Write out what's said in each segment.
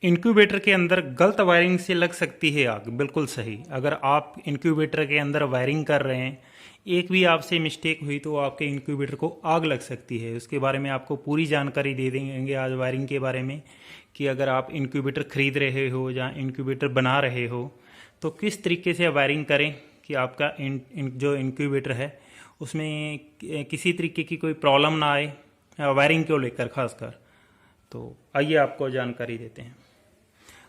Incubator के अंदर गलत वायरिंग से लग सकती है आग। बिल्कुल सही। अगर आप इंक्यूबेटर के अंदर वायरिंग कर रहे हैं, एक भी आपसे मिस्टेक हुई तो आपके इंक्यूबेटर को आग लग सकती है। उसके बारे में आपको पूरी जानकारी दे देंगे आज वायरिंग के बारे में, कि अगर आप इंक्यूबेटर खरीद रहे हो या इंक्यूबेटर बना रहे हो तो किस तरीके से वायरिंग करें कि आपका जो इंक्यूबेटर है उसमें किसी तरीके की कोई प्रॉब्लम ना आए, वायरिंग को लेकर खासकर। तो आइए आपको जानकारी देते हैं।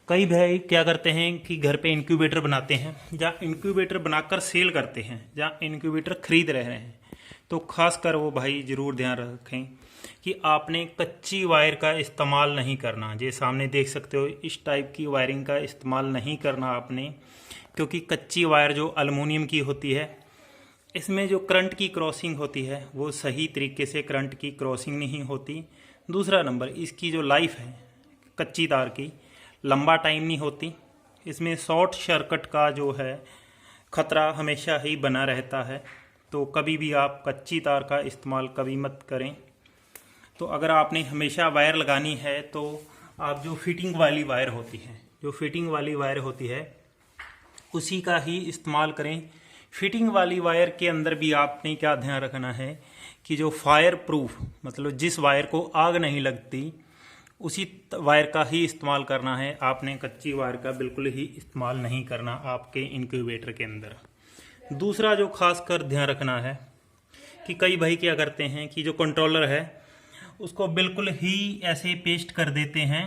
कई भाई क्या करते हैं कि घर पे इंक्यूबेटर बनाते हैं या इंक्यूबेटर बनाकर सेल करते हैं या इंक्यूबेटर खरीद रहे हैं, तो खासकर वो भाई ज़रूर ध्यान रखें कि आपने कच्ची वायर का इस्तेमाल नहीं करना। ये सामने देख सकते हो, इस टाइप की वायरिंग का इस्तेमाल नहीं करना आपने, क्योंकि कच्ची वायर जो एल्युमिनियम की होती है इसमें जो करंट की क्रॉसिंग होती है वो सही तरीके से करंट की क्रॉसिंग नहीं होती। दूसरा नंबर, इसकी जो लाइफ है कच्ची तार की लंबा टाइम नहीं होती। इसमें शॉर्ट सर्किट का जो है ख़तरा हमेशा ही बना रहता है। तो कभी भी आप कच्ची तार का इस्तेमाल कभी मत करें। तो अगर आपने हमेशा वायर लगानी है तो आप जो फिटिंग वाली वायर होती है उसी का ही इस्तेमाल करें। फिटिंग वाली वायर के अंदर भी आपने क्या ध्यान रखना है कि जो फायर प्रूफ, मतलब जिस वायर को आग नहीं लगती उसी वायर का ही इस्तेमाल करना है। आपने कच्ची वायर का बिल्कुल ही इस्तेमाल नहीं करना आपके इंक्यूबेटर के अंदर। दूसरा जो खास कर ध्यान रखना है कि कई भाई क्या करते हैं कि जो कंट्रोलर है उसको बिल्कुल ही ऐसे पेस्ट कर देते हैं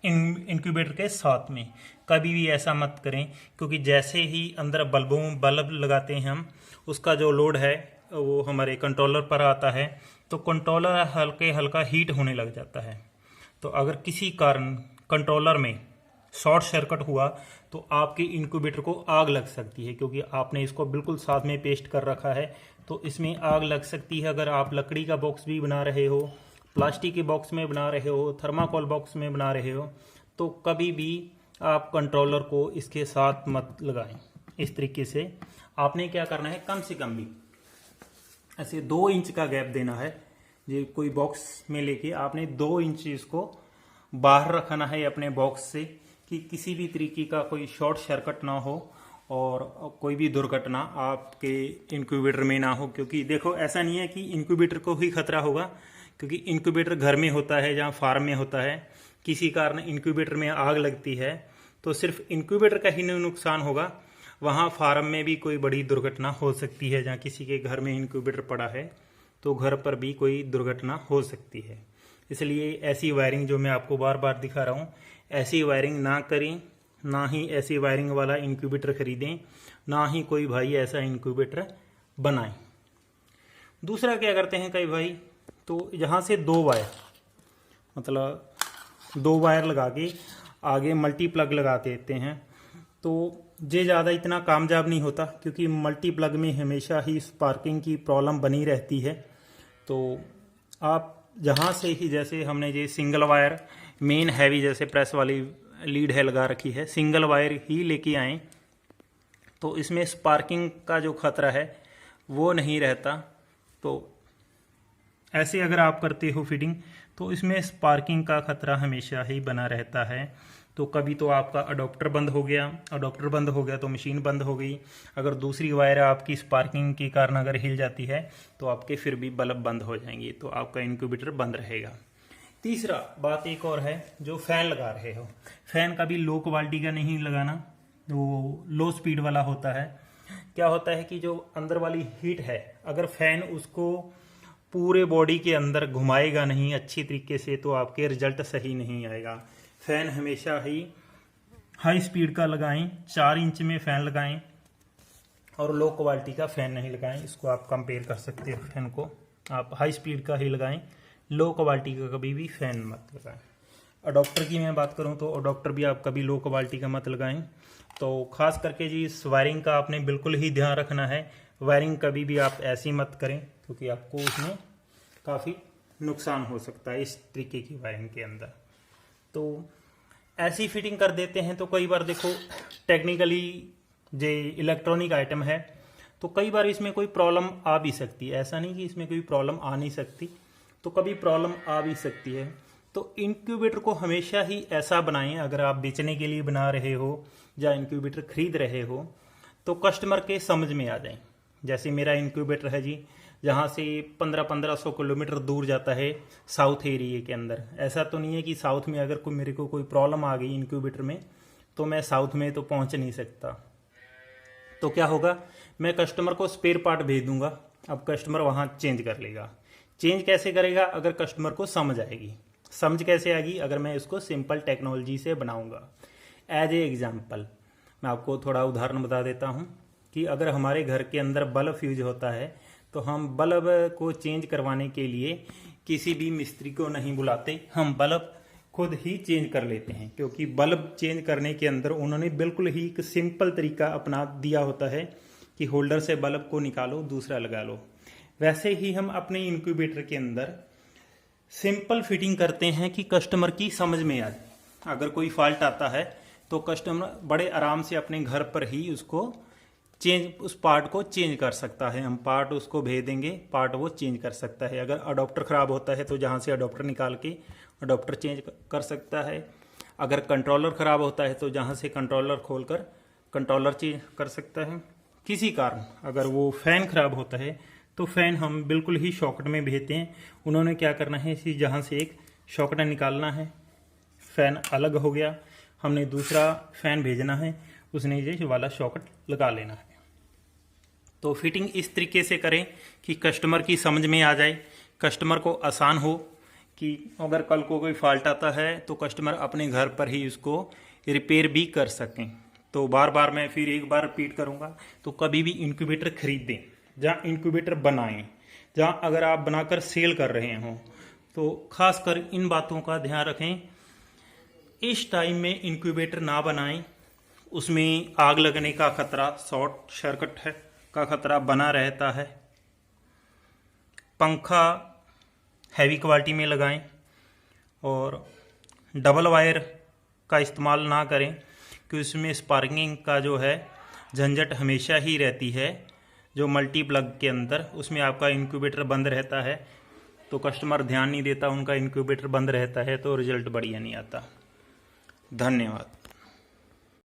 इंक्यूबेटर के साथ में। कभी भी ऐसा मत करें, क्योंकि जैसे ही अंदर बल्ब लगाते हैं हम, उसका जो लोड है वो हमारे कंट्रोलर पर आता है, तो कंट्रोलर हल्का हीट होने लग जाता है। तो अगर किसी कारण कंट्रोलर में शॉर्ट सर्किट हुआ तो आपके इंक्यूबेटर को आग लग सकती है, क्योंकि आपने इसको बिल्कुल साथ में पेस्ट कर रखा है। तो इसमें आग लग सकती है। अगर आप लकड़ी का बॉक्स भी बना रहे हो, प्लास्टिक के बॉक्स में बना रहे हो, थर्माकोल बॉक्स में बना रहे हो, तो कभी भी आप कंट्रोलर को इसके साथ मत लगाएं। इस तरीके से आपने क्या करना है, कम से कम भी ऐसे 2 इंच का गैप देना है। ये कोई बॉक्स में लेके आपने 2 इंच इसको बाहर रखना है अपने बॉक्स से, कि किसी भी तरीके का कोई शॉर्ट सर्किट ना हो और कोई भी दुर्घटना आपके इंक्यूबेटर में ना हो। क्योंकि देखो, ऐसा नहीं है कि इंक्यूबेटर को ही खतरा होगा, क्योंकि इंक्यूबेटर घर में होता है, जहाँ फार्म में होता है, किसी कारण इंक्यूबेटर में आग लगती है तो सिर्फ इंक्यूबेटर का ही नहीं नुकसान होगा, वहाँ फार्म में भी कोई बड़ी दुर्घटना हो सकती है। जहाँ किसी के घर में इंक्यूबेटर पड़ा है तो घर पर भी कोई दुर्घटना हो सकती है। इसलिए ऐसी वायरिंग जो मैं आपको बार बार दिखा रहा हूँ, ऐसी वायरिंग ना करें, ना ही ऐसी वायरिंग वाला इंक्यूबेटर खरीदें, ना ही कोई भाई ऐसा इंक्यूबेटर बनाएं। दूसरा क्या करते हैं कई भाई, तो यहाँ से 2 वायर, मतलब 2 वायर लगा के आगे मल्टी प्लग लगा देते हैं। तो ये ज़्यादा इतना कामयाब नहीं होता, क्योंकि मल्टी प्लग में हमेशा ही स्पार्किंग की प्रॉब्लम बनी रहती है। तो आप जहाँ से ही, जैसे हमने ये सिंगल वायर मेन हैवी जैसे प्रेस वाली लीड है लगा रखी है, सिंगल वायर ही लेके आएँ, तो इसमें स्पार्किंग का जो खतरा है वो नहीं रहता। तो ऐसे अगर आप करते हो फिटिंग तो इसमें स्पार्किंग का खतरा हमेशा ही बना रहता है। तो कभी तो आपका अडॉप्टर बंद हो गया तो मशीन बंद हो गई। अगर दूसरी वायर आपकी स्पार्किंग के कारण अगर हिल जाती है तो आपके फिर भी बल्ब बंद हो जाएंगे, तो आपका इंक्यूबेटर बंद रहेगा। तीसरा बात एक और है, जो फैन लगा रहे हो, फैन कभी लो क्वालिटी का नहीं लगाना, वो लो स्पीड वाला होता है। क्या होता है कि जो अंदर वाली हीट है, अगर फैन उसको पूरे बॉडी के अंदर घुमाएगा नहीं अच्छी तरीके से तो आपके रिजल्ट सही नहीं आएगा। फैन हमेशा ही हाई स्पीड का लगाएं, 4 इंच में फैन लगाएं, और लो क्वालिटी का फैन नहीं लगाएं। इसको आप कंपेयर कर सकते हो, फैन को आप हाई स्पीड का ही लगाएं, लो क्वालिटी का कभी भी फैन मत लगाएं। अडॉप्टर की मैं बात करूं तो अडॉप्टर भी आप कभी लो क्वालिटी का मत लगाएं। तो खास करके जी इस वायरिंग का आपने बिल्कुल ही ध्यान रखना है। वायरिंग कभी भी आप ऐसी मत करें, क्योंकि आपको उसमें काफ़ी नुकसान हो सकता है इस तरीके की वायरिंग के अंदर। तो ऐसी फिटिंग कर देते हैं। तो कई बार देखो, टेक्निकली जो इलेक्ट्रॉनिक आइटम है तो कई बार इसमें कोई प्रॉब्लम आ भी सकती है। ऐसा नहीं कि इसमें कोई प्रॉब्लम आ नहीं सकती, तो कभी प्रॉब्लम आ भी सकती है। तो इंक्यूबेटर को हमेशा ही ऐसा बनाएं, अगर आप बेचने के लिए बना रहे हो या इंक्यूबेटर खरीद रहे हो तो कस्टमर के समझ में आ जाए। जैसे मेरा इंक्यूबेटर है जी, जहाँ से 1500 किलोमीटर दूर जाता है साउथ एरिया के अंदर। ऐसा तो नहीं है कि साउथ में अगर मेरे को कोई प्रॉब्लम आ गई इंक्यूबेटर में तो मैं साउथ में तो पहुँच नहीं सकता। तो क्या होगा, मैं कस्टमर को स्पेयर पार्ट भेज दूंगा, अब कस्टमर वहाँ चेंज कर लेगा। चेंज कैसे करेगा, अगर कस्टमर को समझ आएगी। समझ कैसे आएगी, अगर मैं इसको सिंपल टेक्नोलॉजी से बनाऊंगा। एज ए एग्जाम्पल मैं आपको थोड़ा उदाहरण बता देता हूँ कि अगर हमारे घर के अंदर बल्ब फ्यूज होता है तो हम बल्ब को चेंज करवाने के लिए किसी भी मिस्त्री को नहीं बुलाते, हम बल्ब खुद ही चेंज कर लेते हैं। क्योंकि बल्ब चेंज करने के अंदर उन्होंने बिल्कुल ही एक सिंपल तरीका अपना दिया होता है कि होल्डर से बल्ब को निकालो, दूसरा लगा लो। वैसे ही हम अपने इंक्यूबेटर के अंदर सिंपल फिटिंग करते हैं कि कस्टमर की समझ में आ जाए। अगर कोई फॉल्ट आता है तो कस्टमर बड़े आराम से अपने घर पर ही उस पार्ट को चेंज कर सकता है। हम पार्ट उसको भेज देंगे, पार्ट वो चेंज कर सकता है। अगर अडॉप्टर ख़राब होता है तो जहाँ से अडॉप्टर निकाल के अडॉप्टर चेंज कर सकता है। अगर कंट्रोलर ख़राब होता है तो जहाँ से कंट्रोलर खोलकर कंट्रोलर चेंज कर सकता है। किसी कारण अगर वो फ़ैन ख़राब होता है तो फ़ैन हम बिल्कुल ही शॉकेट में भेजते हैं। उन्होंने क्या करना है, इसी जहाँ से एक शॉकेट निकालना है, फ़ैन अलग हो गया, हमने दूसरा फ़ैन भेजना है, उसने ये वाला शॉकेट लगा लेना है। तो फिटिंग इस तरीके से करें कि कस्टमर की समझ में आ जाए, कस्टमर को आसान हो कि अगर कल को कोई फॉल्ट आता है तो कस्टमर अपने घर पर ही उसको रिपेयर भी कर सकें। तो बार बार मैं फिर एक बार रिपीट करूँगा, तो कभी भी इंक्यूबेटर खरीदें जहाँ इंक्यूबेटर बनाएं, जहाँ अगर आप बनाकर सेल कर रहे हों तो खासकर इन बातों का ध्यान रखें। इस टाइम में इंक्यूबेटर ना बनाएं, उसमें आग लगने का खतरा, शॉर्ट सर्किट है का खतरा बना रहता है। पंखा हैवी क्वालिटी में लगाएं और डबल वायर का इस्तेमाल ना करें कि उसमें स्पार्किंग का जो है झंझट हमेशा ही रहती है। जो मल्टी प्लग के अंदर उसमें आपका इंक्यूबेटर बंद रहता है तो कस्टमर ध्यान नहीं देता, उनका इंक्यूबेटर बंद रहता है तो रिजल्ट बढ़िया नहीं आता। धन्यवाद।